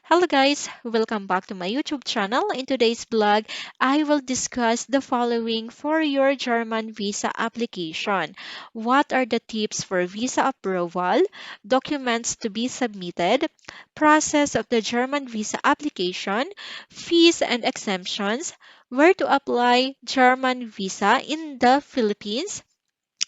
Hello guys, welcome back to my YouTube channel. In today's vlog, I will discuss the following for your German visa application. What are the tips for visa approval, documents to be submitted, process of the German visa application, fees and exemptions, where to apply German visa in the Philippines,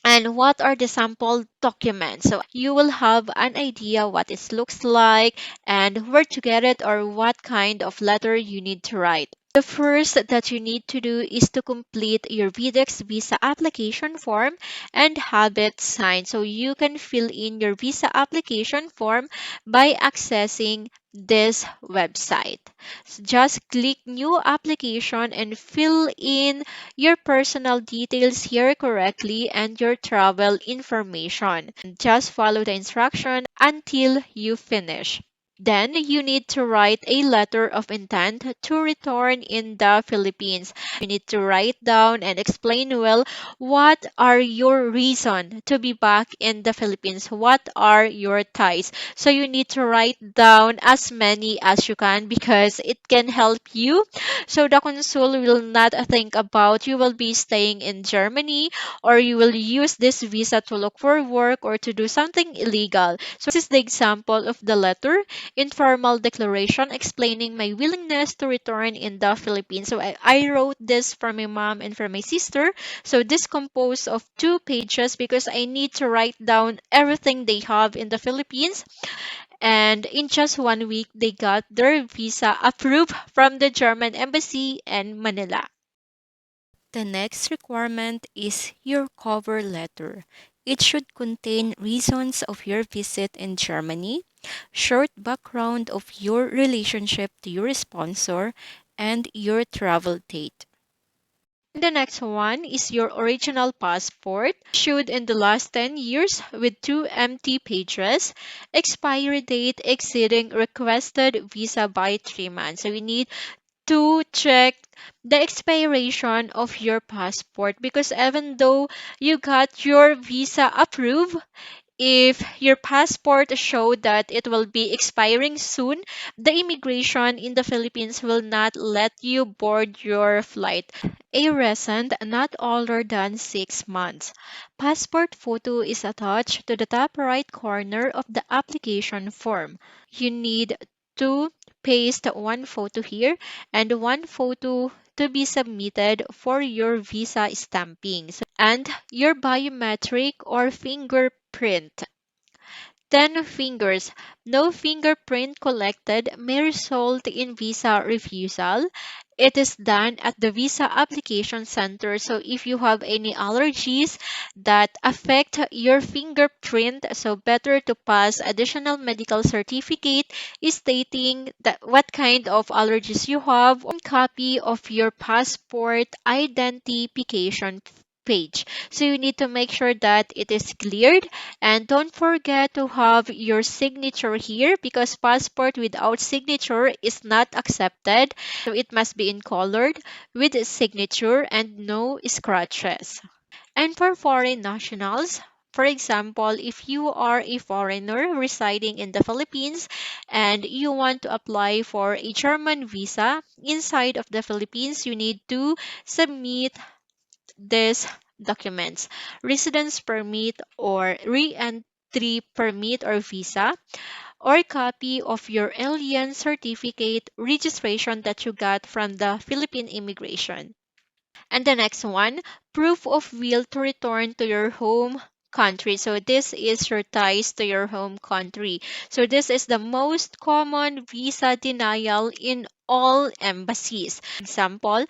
and what are the sample documents. So you will have an idea what it looks like and where to get it or what kind of letter you need to write. The first that you need to do is to complete your VDEX visa application form and have it signed. So you can fill in your visa application form by accessing this website. So just click new application and fill in your personal details here correctly and your travel information. Just follow the instruction until you finish. Then you need to write a letter of intent to return in the Philippines. You need to write down and explain well what are your reason to be back in the Philippines. What are your ties? So you need to write down as many as you can because it can help you so the consul will not think about you will be staying in Germany or you will use this visa to look for work or to do something illegal. So this is the example of the letter, informal declaration explaining my willingness to return in the Philippines. So I wrote this for my mom and for my sister. So this composed of 2 pages because I need to write down everything they have in the Philippines, and in just 1 week they got their visa approved from the German embassy in Manila. The next requirement is your cover letter. It should contain reasons of your visit in Germany, short background of your relationship to your sponsor, and your travel date. The next one is your original passport, issued in the last 10 years with 2 empty pages, expiry date exceeding requested visa by 3 months. So we need to check the expiration of your passport because even though you got your visa approved, if your passport show that it will be expiring soon, the immigration in the Philippines will not let you board your flight. A recent not older than 6 months. Passport photo is attached to the top right corner of the application form. You need to paste one photo here and one photo to be submitted for your visa stamping. And your biometric or fingerprint. 10 fingers. No fingerprint collected may result in visa refusal. It is done at the visa application center. So if you have any allergies that affect your fingerprint, so better to pass additional medical certificate stating that what kind of allergies you have, one copy of your passport identification page. So you need to make sure that it is cleared, and don't forget to have your signature here because passport without signature is not accepted. So it must be in colored with a signature and no scratches. And for foreign nationals, for example, if you are a foreigner residing in the Philippines and you want to apply for a German visa inside of the Philippines, you need to submit these documents: residence permit or re-entry permit or visa, or copy of your alien certificate registration that you got from the Philippine immigration. And the next one, proof of will to return to your home country. So this is your ties to your home country. So this is the most common visa denial in all embassies. Example,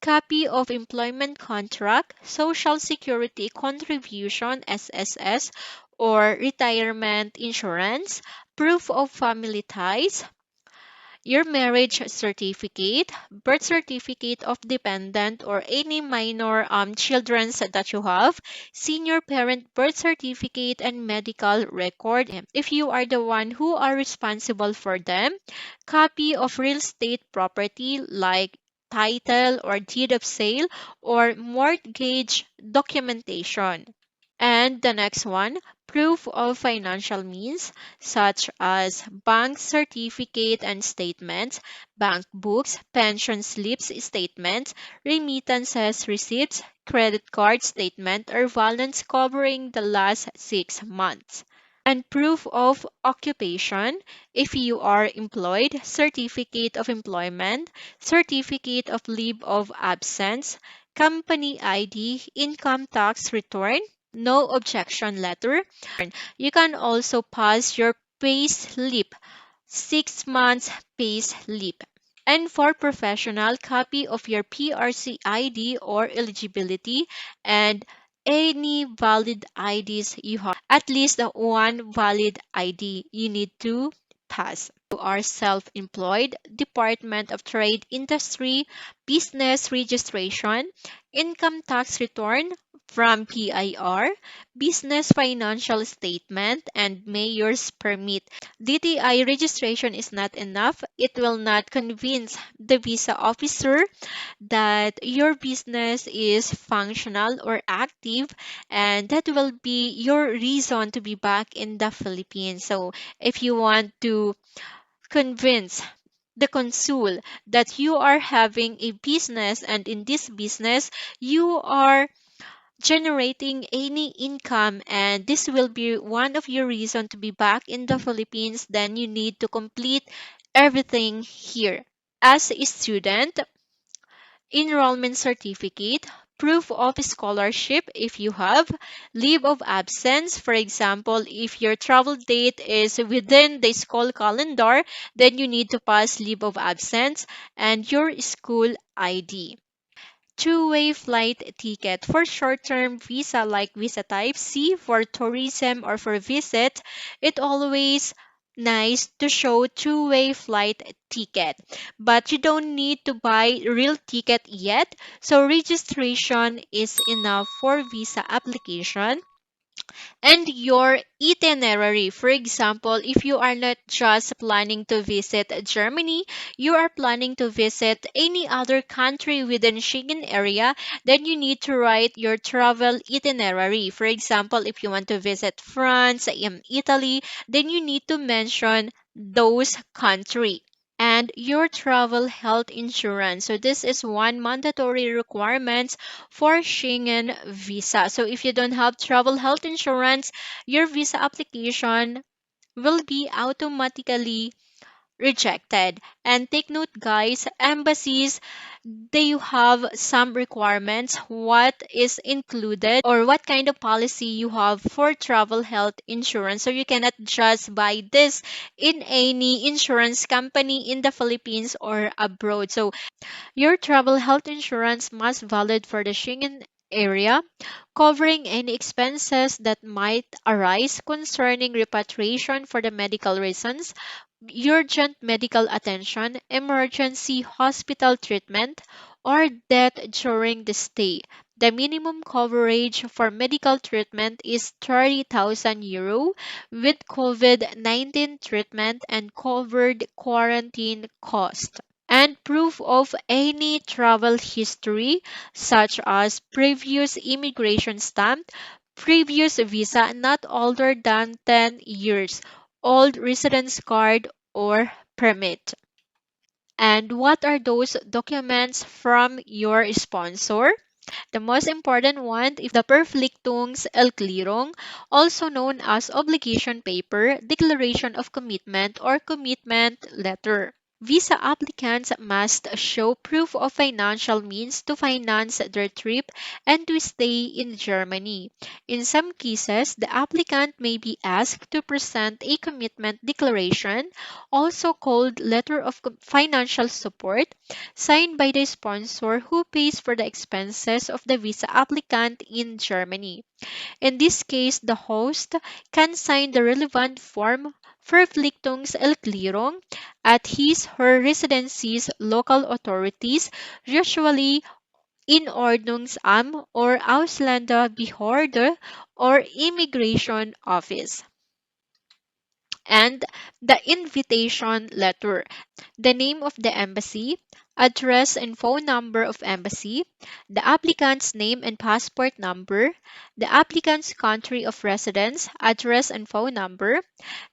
copy of employment contract, social security contribution SSS or retirement insurance, proof of family ties, your marriage certificate, birth certificate of dependent or any minor children that you have, senior parent birth certificate and medical record. If you are the one who are responsible for them, copy of real estate property like title or deed of sale or mortgage documentation. And the next one, proof of financial means such as bank certificate and statements, bank books, pension slips statements, remittances receipts, credit card statement, or balance covering the last 6 months. And proof of occupation if you are employed, certificate of employment, certificate of leave of absence, company ID, income tax return, no objection letter. You can also pass your pay slip, 6 months pay slip. And for professional, copy of your PRC ID or eligibility and any valid IDs you have. At least the one valid ID you need to pass. You are self-employed, Department of Trade Industry, business registration, income tax return from PIR, business financial statement, and mayor's permit. DTI registration is not enough. It will not convince the visa officer that your business is functional or active, and that will be your reason to be back in the Philippines. So, if you want to convince the consul that you are having a business and in this business you are generating any income and this will be one of your reason to be back in the Philippines, then you need to complete everything here. As a student, enrollment certificate, proof of scholarship if you have, leave of absence. For example, if your travel date is within the school calendar, then you need to pass leave of absence and your school ID. Two-way flight ticket for short-term visa like visa type C for tourism or for visit. It always nice to show two-way flight ticket, but you don't need to buy real ticket yet, so registration is enough for visa application. And your itinerary. For example, if you are not just planning to visit Germany, you are planning to visit any other country within Schengen area, then you need to write your travel itinerary. For example, if you want to visit France, Italy, then you need to mention those country and your travel health insurance. So this is one mandatory requirement for Schengen visa. So if you don't have travel health insurance, your visa application will be automatically rejected. And take note guys, embassies, they have some requirements what is included or what kind of policy you have for travel health insurance. So you cannot just buy this in any insurance company in the Philippines or abroad. So your travel health insurance must valid for the Schengen area, covering any expenses that might arise concerning repatriation for the medical reasons, urgent medical attention, emergency hospital treatment, or death during the stay. The minimum coverage for medical treatment is 30,000 euro with COVID-19 treatment and covered quarantine cost. And proof of any travel history, such as previous immigration stamp, previous visa not older than 10 years, old residence card or permit. And what are those documents from your sponsor? The most important one is the Verpflichtungserklärung, also known as obligation paper, declaration of commitment, or commitment letter. Visa applicants must show proof of financial means to finance their trip and to stay in Germany. In some cases, the applicant may be asked to present a commitment declaration, also called letter of financial support, signed by the sponsor who pays for the expenses of the visa applicant in Germany. In this case, the host can sign the relevant form Verpflichtungserklärung at his/her residency's local authorities, usually in Ordnungsamt or Ausländerbehörde or Immigration Office. and the invitation letter, the name of the embassy, address and phone number of embassy, the applicant's name and passport number, the applicant's country of residence, address and phone number,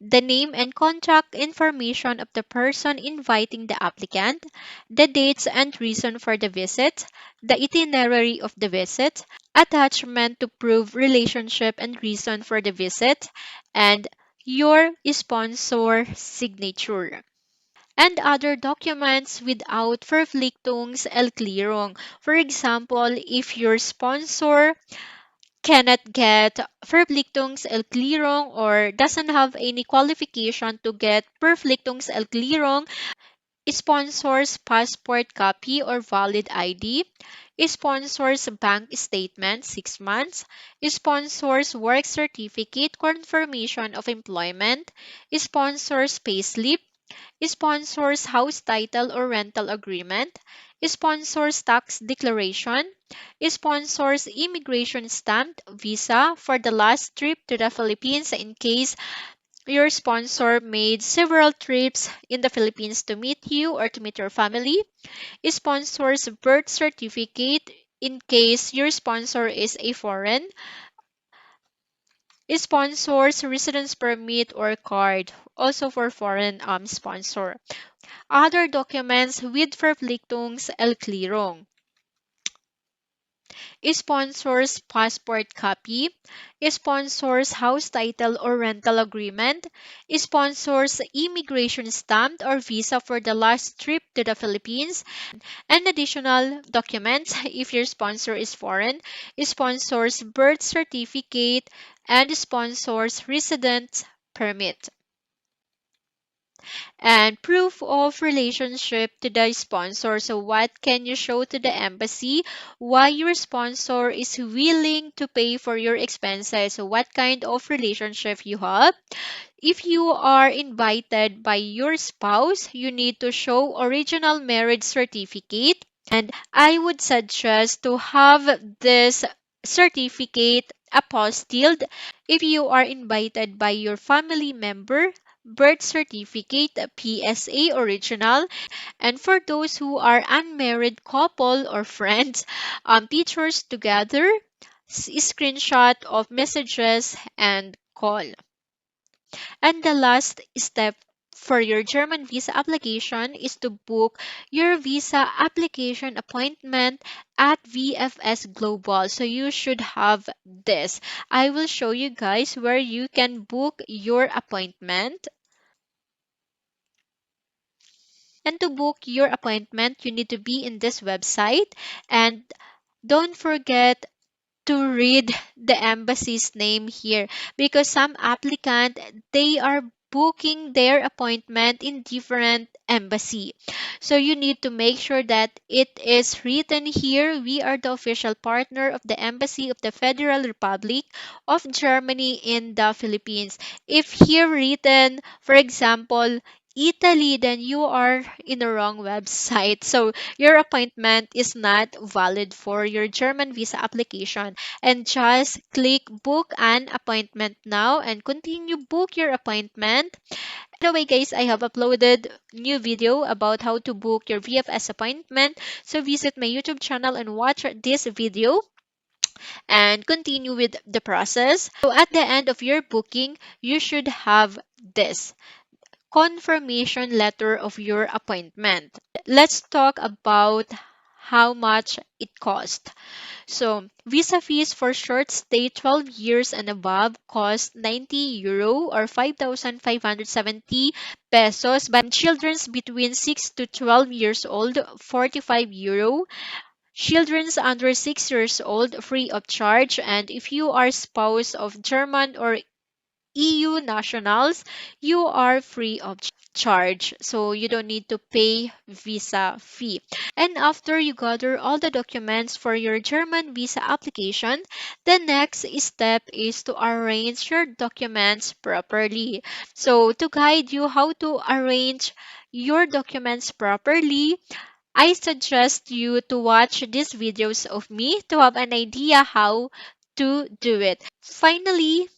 the name and contact information of the person inviting the applicant, the dates and reason for the visit, the itinerary of the visit, attachment to prove relationship and reason for the visit, and your sponsor signature and other documents without Verpflichtungserklärung. For example, if your sponsor cannot get Verpflichtungserklärung or doesn't have any qualification to get Verpflichtungserklärung, sponsor's passport copy or valid ID, sponsor's bank statement 6 months, sponsor's work certificate confirmation of employment, sponsor's payslip, sponsors house title or rental agreement, sponsors tax declaration, sponsors immigration stamped visa for the last trip to the Philippines in case your sponsor made several trips in the Philippines to meet you or to meet your family, sponsors birth certificate in case your sponsor is a foreign, sponsors residence permit or card also for foreign sponsor. Other documents with Verpflichtungserklärung. Sponsors passport copy, sponsors house title or rental agreement, sponsors immigration stamp or visa for the last trip to the Philippines, and additional documents if your sponsor is foreign, sponsors birth certificate, and sponsors residence permit. And proof of relationship to the sponsor. So, what can you show to the embassy? Why your sponsor is willing to pay for your expenses? So, what kind of relationship you have? If you are invited by your spouse, you need to show original marriage certificate. And I would suggest to have this certificate apostilled if you are invited by your family member, birth certificate, PSA original, and for those who are unmarried couple or friends, pictures together, screenshot of messages and call. And the last step for your German visa application is to book your visa application appointment at VFS Global. So you should have this. I will show you guys where you can book your appointment. And to book your appointment, you need to be in this website. And don't forget to read the embassy's name here because some applicant they are booking their appointment in different embassy, so you need to make sure that it is written here, we are the official partner of the embassy of the Federal Republic of Germany in the Philippines. If here written, for example, Italy, then you are in the wrong website. So your appointment is not valid for your German visa application. And just click book an appointment now and continue book your appointment. By the way, guys, I have uploaded new video about how to book your VFS appointment. So visit my YouTube channel and watch this video and continue with the process. So at the end of your booking, you should have this confirmation letter of your appointment. Let's talk about how much it costs. So, visa fees for short stay 12 years and above cost 90 euro or 5,570 pesos, but children's between 6 to 12 years old 45 euro. Children's under 6 years old free of charge, and if you are spouse of German or EU nationals, you are free of charge. So you don't need to pay visa fee. And after you gather all the documents for your German visa application, the next step is to arrange your documents properly. So to guide you how to arrange your documents properly, I suggest you to watch these videos of me to have an idea how to do it. Finally,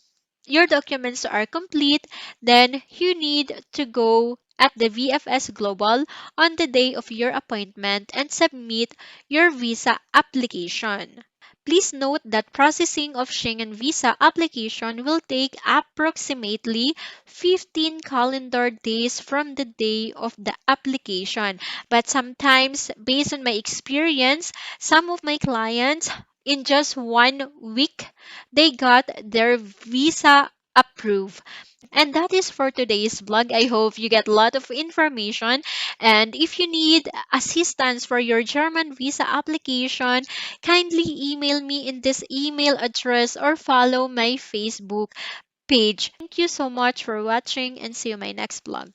your documents are complete, then you need to go at the VFS Global on the day of your appointment and submit your visa application. Please note that processing of Schengen visa application will take approximately 15 calendar days from the day of the application. But sometimes, based on my experience, some of my clients, in just 1 week, they got their visa approved. And that is for today's vlog. I hope you get a lot of information. And if you need assistance for your German visa application, kindly email me in this email address or follow my Facebook page. Thank you so much for watching and see you in my next vlog.